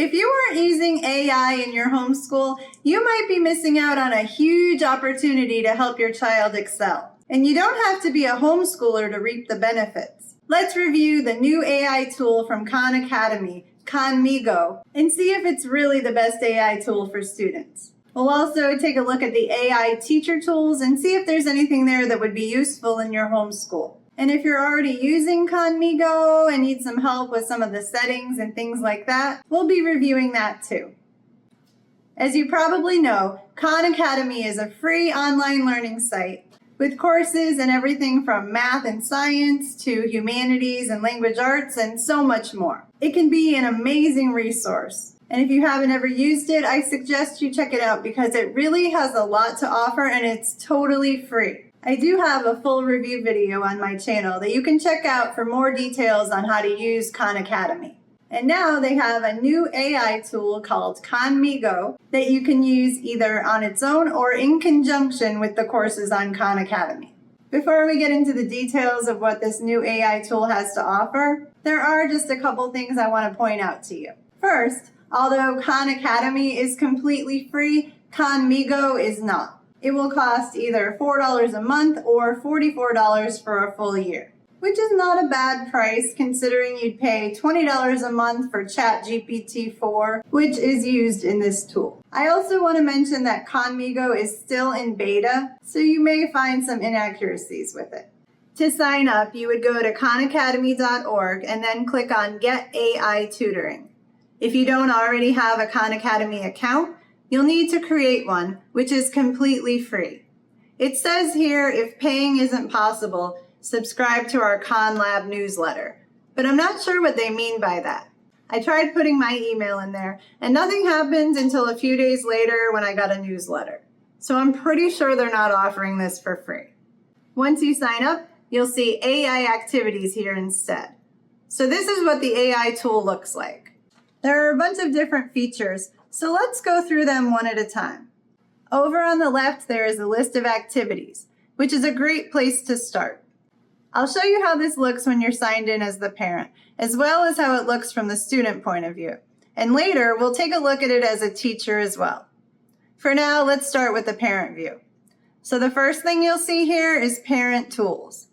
If you aren't using AI in your homeschool, you might be missing out on a huge opportunity to help your child excel. And you don't have to be a homeschooler to reap the benefits. Let's review the new AI tool from Khan Academy, Khanmigo, and see if it's really the best AI tool for students. We'll also take a look at the AI Teacher tools and see if there's anything there that would be useful in your homeschool. And if you're already using Khanmigo and need some help with some of the settings and things like that, we'll be reviewing that too. As you probably know, Khan Academy is a free online learning site with courses and everything from math and science to humanities and language arts and so much more. It can be an amazing resource. And if you haven't ever used it, I suggest you check it out because it really has a lot to offer and it's totally free. I do have a full review video on my channel that you can check out for more details on how to use Khan Academy. And now they have a new AI tool called Khanmigo that you can use either on its own or in conjunction with the courses on Khan Academy. Before we get into the details of what this new AI tool has to offer, there are just a couple things I want to point out to you. First, although Khan Academy is completely free, Khanmigo is not. It will cost either $4 a month or $44 for a full year, which is not a bad price considering you'd pay $20 a month for ChatGPT-4, which is used in this tool. I also want to mention that Khanmigo is still in beta, so you may find some inaccuracies with it. To sign up, you would go to khanacademy.org and then click on Get AI Tutoring. If you don't already have a Khan Academy account, you'll need to create one, which is completely free. It says here, if paying isn't possible, subscribe to our Khan Lab newsletter. But I'm not sure what they mean by that. I tried putting my email in there, and nothing happened until a few days later when I got a newsletter. So I'm pretty sure they're not offering this for free. Once you sign up, you'll see AI activities here instead. So this is what the AI tool looks like. There are a bunch of different features, so let's go through them one at a time. Over on the left, there is a list of activities, which is a great place to start. I'll show you how this looks when you're signed in as the parent, as well as how it looks from the student point of view. And later, we'll take a look at it as a teacher as well. For now, let's start with the parent view. So the first thing you'll see here is Parent Tools.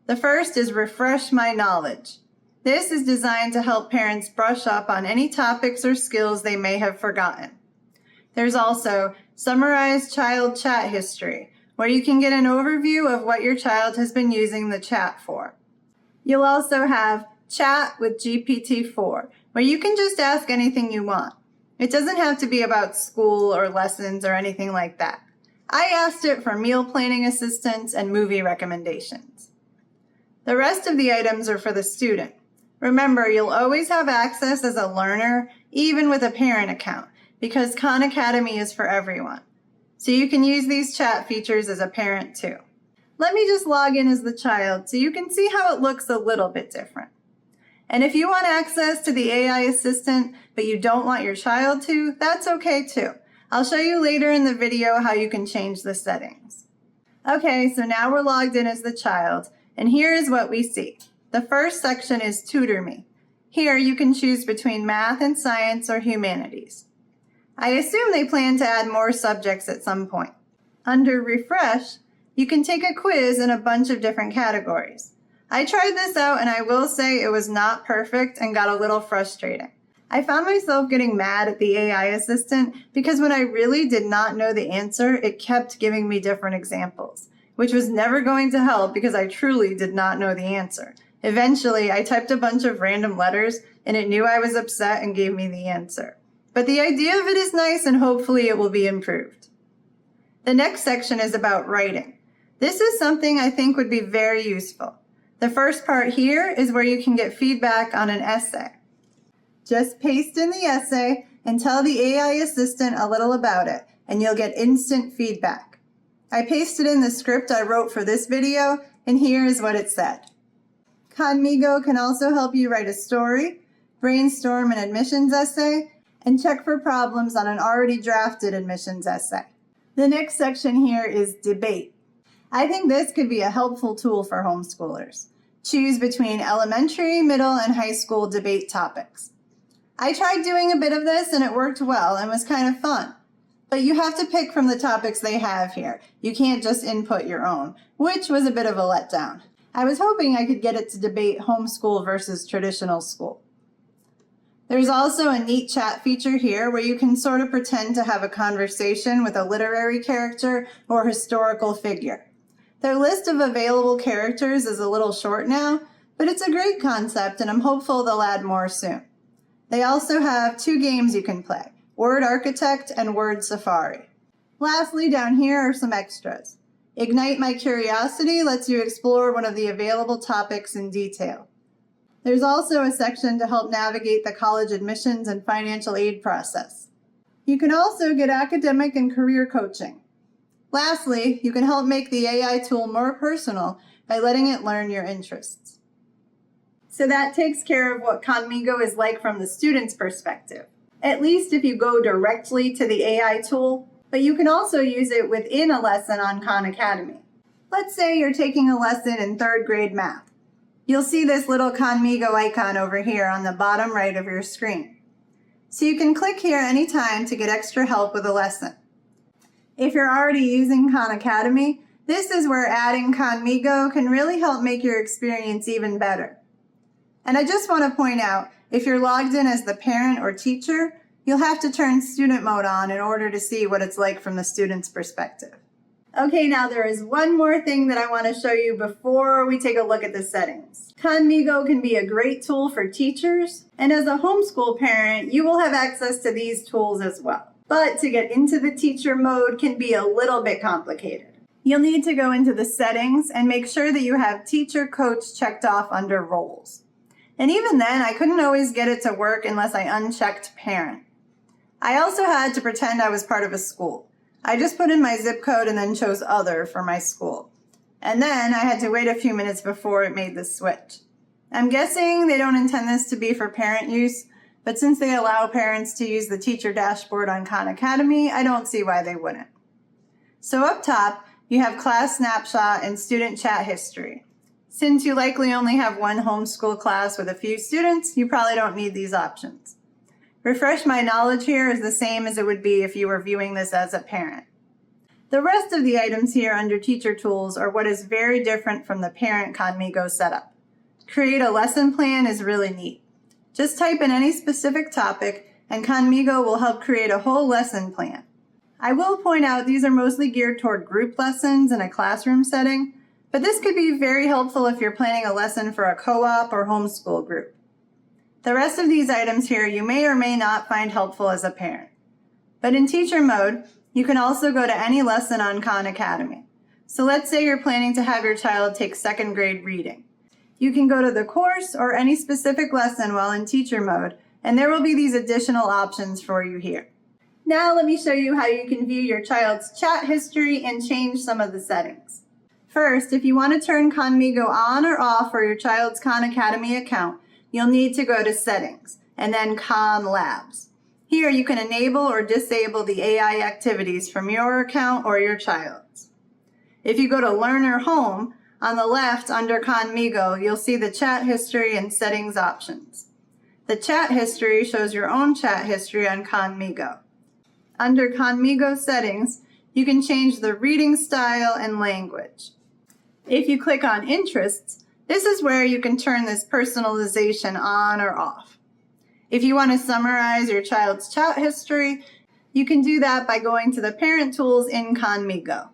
The first is Refresh My Knowledge. This is designed to help parents brush up on any topics or skills they may have forgotten. There's also Summarize Child Chat History, where you can get an overview of what your child has been using the chat for. You'll also have Chat with GPT-4, where you can just ask anything you want. It doesn't have to be about school or lessons or anything like that. I asked it for meal planning assistance and movie recommendations. The rest of the items are for the student. Remember, you'll always have access as a learner, even with a parent account, because Khan Academy is for everyone. So you can use these chat features as a parent too. Let me just log in as the child so you can see how it looks a little bit different. And if you want access to the AI assistant, but you don't want your child to, that's okay too. I'll show you later in the video how you can change the settings. Okay, so now we're logged in as the child, and here is what we see. The first section is Tutor Me. Here you can choose between math and science or humanities. I assume they plan to add more subjects at some point. Under Refresh, you can take a quiz in a bunch of different categories. I tried this out and I will say it was not perfect and got a little frustrating. I found myself getting mad at the AI assistant because when I really did not know the answer, it kept giving me different examples, which was never going to help because I truly did not know the answer. Eventually, I typed a bunch of random letters and it knew I was upset and gave me the answer. But the idea of it is nice and hopefully it will be improved. The next section is about writing. This is something I think would be very useful. The first part here is where you can get feedback on an essay. Just paste in the essay and tell the AI assistant a little about it, and you'll get instant feedback. I pasted in the script I wrote for this video, and here is what it said. Khanmigo can also help you write a story, brainstorm an admissions essay, and check for problems on an already drafted admissions essay. The next section here is Debate. I think this could be a helpful tool for homeschoolers. Choose between elementary, middle, and high school debate topics. I tried doing a bit of this and it worked well and was kind of fun. But you have to pick from the topics they have here. You can't just input your own, which was a bit of a letdown. I was hoping I could get it to debate homeschool versus traditional school. There's also a neat chat feature here where you can sort of pretend to have a conversation with a literary character or historical figure. Their list of available characters is a little short now, but it's a great concept and I'm hopeful they'll add more soon. They also have 2 games you can play, Word Architect and Word Safari. Lastly, down here are some extras. Ignite My Curiosity lets you explore one of the available topics in detail. There's also a section to help navigate the college admissions and financial aid process. You can also get academic and career coaching. Lastly, you can help make the AI tool more personal by letting it learn your interests. So that takes care of what Khanmigo is like from the student's perspective, at least if you go directly to the AI tool, but you can also use it within a lesson on Khan Academy. Let's say you're taking a lesson in 3rd grade math. You'll see this little Khanmigo icon over here on the bottom right of your screen. So you can click here anytime to get extra help with a lesson. If you're already using Khan Academy, this is where adding Khanmigo can really help make your experience even better. And I just want to point out, if you're logged in as the parent or teacher, you'll have to turn student mode on in order to see what it's like from the student's perspective. Okay, now there is one more thing that I want to show you before we take a look at the settings. Khanmigo can be a great tool for teachers, and as a homeschool parent, you will have access to these tools as well. But to get into the teacher mode can be a little bit complicated. You'll need to go into the settings and make sure that you have teacher coach checked off under roles. And even then, I couldn't always get it to work unless I unchecked parent. I also had to pretend I was part of a school. I just put in my zip code and then chose other for my school. And then I had to wait a few minutes before it made the switch. I'm guessing they don't intend this to be for parent use, but since they allow parents to use the teacher dashboard on Khan Academy, I don't see why they wouldn't. So up top, you have class snapshot and student chat history. Since you likely only have one homeschool class with a few students, you probably don't need these options. Refresh My Knowledge here is the same as it would be if you were viewing this as a parent. The rest of the items here under Teacher Tools are what is very different from the parent Khanmigo setup. Create a lesson plan is really neat. Just type in any specific topic and Khanmigo will help create a whole lesson plan. I will point out these are mostly geared toward group lessons in a classroom setting, but this could be very helpful if you're planning a lesson for a co-op or homeschool group. The rest of these items here you may or may not find helpful as a parent. But in teacher mode, you can also go to any lesson on Khan Academy. So let's say you're planning to have your child take 2nd grade reading. You can go to the course or any specific lesson while in teacher mode, and there will be these additional options for you here. Now let me show you how you can view your child's chat history and change some of the settings. First, if you want to turn Khanmigo on or off for your child's Khan Academy account, you'll need to go to Settings and then Khan Labs. Here you can enable or disable the AI activities from your account or your child's. If you go to Learner Home, on the left under Khanmigo, you'll see the chat history and settings options. The chat history shows your own chat history on Khanmigo. Under Khanmigo settings, you can change the reading style and language. If you click on Interests, this is where you can turn this personalization on or off. If you want to summarize your child's chat history, you can do that by going to the Parent Tools in Khanmigo.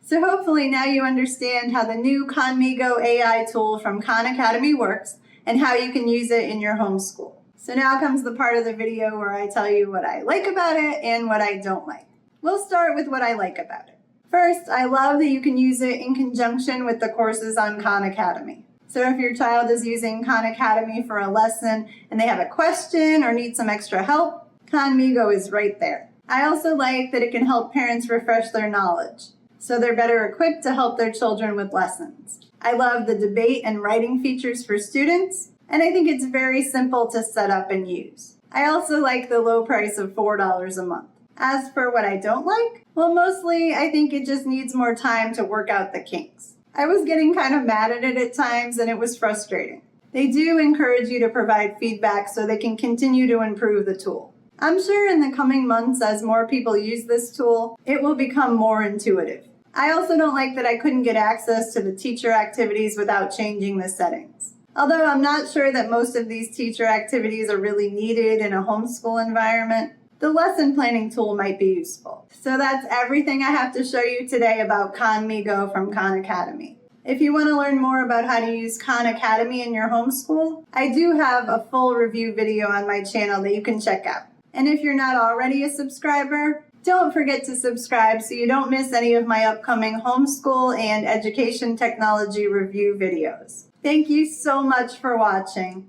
So hopefully now you understand how the new Khanmigo AI tool from Khan Academy works and how you can use it in your homeschool. So now comes the part of the video where I tell you what I like about it and what I don't like. We'll start with what I like about it. First, I love that you can use it in conjunction with the courses on Khan Academy. So if your child is using Khan Academy for a lesson and they have a question or need some extra help, Khanmigo is right there. I also like that it can help parents refresh their knowledge, so they're better equipped to help their children with lessons. I love the debate and writing features for students, and I think it's very simple to set up and use. I also like the low price of $4 a month. As for what I don't like, well, mostly I think it just needs more time to work out the kinks. I was getting kind of mad at it at times and it was frustrating. They do encourage you to provide feedback so they can continue to improve the tool. I'm sure in the coming months, as more people use this tool, it will become more intuitive. I also don't like that I couldn't get access to the teacher activities without changing the settings. Although I'm not sure that most of these teacher activities are really needed in a homeschool environment, the lesson planning tool might be useful. So that's everything I have to show you today about Khanmigo from Khan Academy. If you want to learn more about how to use Khan Academy in your homeschool, I do have a full review video on my channel that you can check out. And if you're not already a subscriber, don't forget to subscribe so you don't miss any of my upcoming homeschool and education technology review videos. Thank you so much for watching.